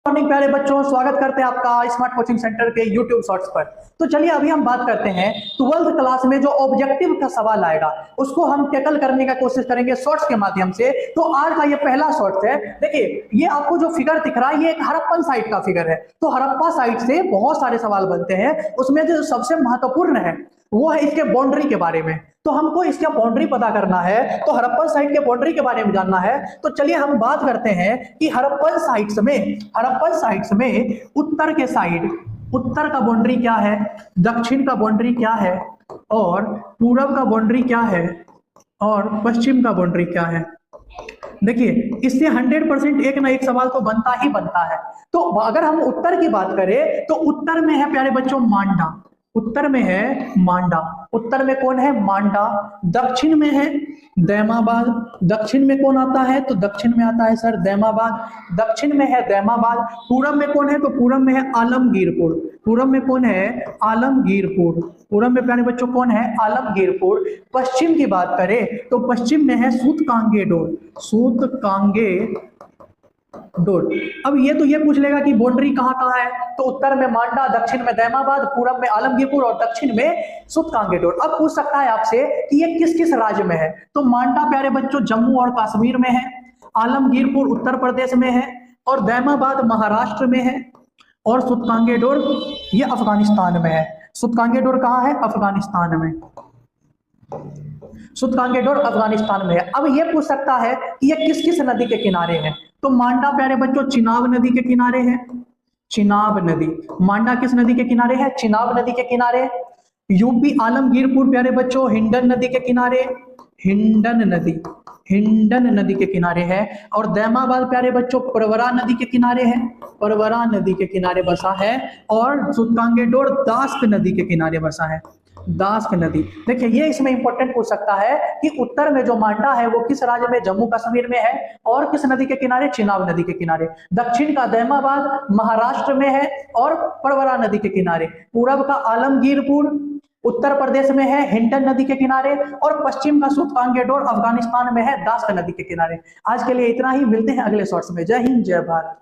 Morning प्यारे बच्चों, स्वागत करते हैं आपका स्मार्ट कोचिंग सेंटर के यूट्यूब शॉर्ट्स पर। तो चलिए अभी हम बात करते हैं 12th क्लास में जो ऑब्जेक्टिव का सवाल आएगा उसको हम टैकल करने का कोशिश करेंगे शॉर्ट्स के माध्यम से। तो आज का ये पहला शॉर्ट्स है। देखिए, ये आपको जो फिगर दिख रहा है ये एक हड़प्पन साइट का फिगर है। तो हड़प्पा साइट से बहुत सारे सवाल बनते हैं, उसमें जो सबसे महत्वपूर्ण है वो है इसके बाउंड्री के बारे में। तो हमको इसका बाउंड्री पता करना है, तो हड़प्पन साइट के बाउंड्री के बारे में जानना है। तो चलिए हम बात करते हैं कि हड़प्पन साइट्स में उत्तर के साइड, उत्तर का बाउंड्री क्या है, दक्षिण का बाउंड्री क्या है, और पूरब का बाउंड्री क्या है, और पश्चिम का बाउंड्री क्या है। देखिए, इससे 100% एक ना एक सवाल तो बनता ही बनता है। तो अगर हम उत्तर की बात करें तो उत्तर में है प्यारे बच्चों मांडा, उत्तर में है मांडा, उत्तर में कौन है मांडा। दक्षिण में है दैमाबाद, दक्षिण में कौन आता है तो दक्षिण में आता है सर दैमाबाद, दक्षिण में है दैमाबाद। पूरब में कौन है तो पूरब में है आलमगीरपुर, पूरब में कौन है आलमगीरपुर, पूरब में प्यारे बच्चों कौन है आलमगीरपुर। पश्चिम की बात करें तो पश्चिम में है सूतकांगेडोर, सूतकांगेडोर। अब ये पूछ लेगा कि बाउंड्री कहाँ कहाँ है, तो उत्तर में मांडा, दक्षिण में दैमाबाद, पूरब में आलमगीरपुर और दक्षिण में सूतकांगेडोर। अब पूछ सकता है आपसे कि ये किस किस राज्य में है, तो मांडा प्यारे बच्चों जम्मू और कश्मीर में है, आलमगीरपुर उत्तर प्रदेश में है, और दैमाबाद महाराष्ट्र में है, और सूतकांगेडोर ये अफगानिस्तान में है। सूतकांगेडोर कहाँ है अफगानिस्तान में, सूतकांगेडोर अफगानिस्तान में है। अब ये पूछ सकता है कि ये किस किस नदी के किनारे है, तो मांडा प्यारे बच्चों चिनाब नदी के किनारे है, चिनाब नदी। मांडा किस नदी के किनारे है, चिनाब नदी के किनारे। यूपी आलमगीरपुर प्यारे बच्चों हिंडन नदी के किनारे, हिंडन नदी के किनारे है। और दैमाबाद प्यारे बच्चों परवरा नदी के किनारे है, परवरा नदी के किनारे बसा है। और सूतकांगेडोर दास्क नदी के किनारे बसा है, दास्क नदी। देखिए, ये इसमें इंपॉर्टेंट पूछ सकता है कि उत्तर में जो मांडा है वो किस राज्य में, जम्मू कश्मीर में है, और किस नदी के किनारे, चिनाब नदी के किनारे। दक्षिण का दैमाबाद महाराष्ट्र में है और परवरा नदी के किनारे। पूरब का आलमगीरपुर उत्तर प्रदेश में है, हिंडन नदी के किनारे। और पश्चिम का सूतकांगेडोर अफगानिस्तान में है, दास्क नदी के किनारे। आज के लिए इतना ही, मिलते हैं अगले शॉर्ट्स में। जय हिंद जय भारत।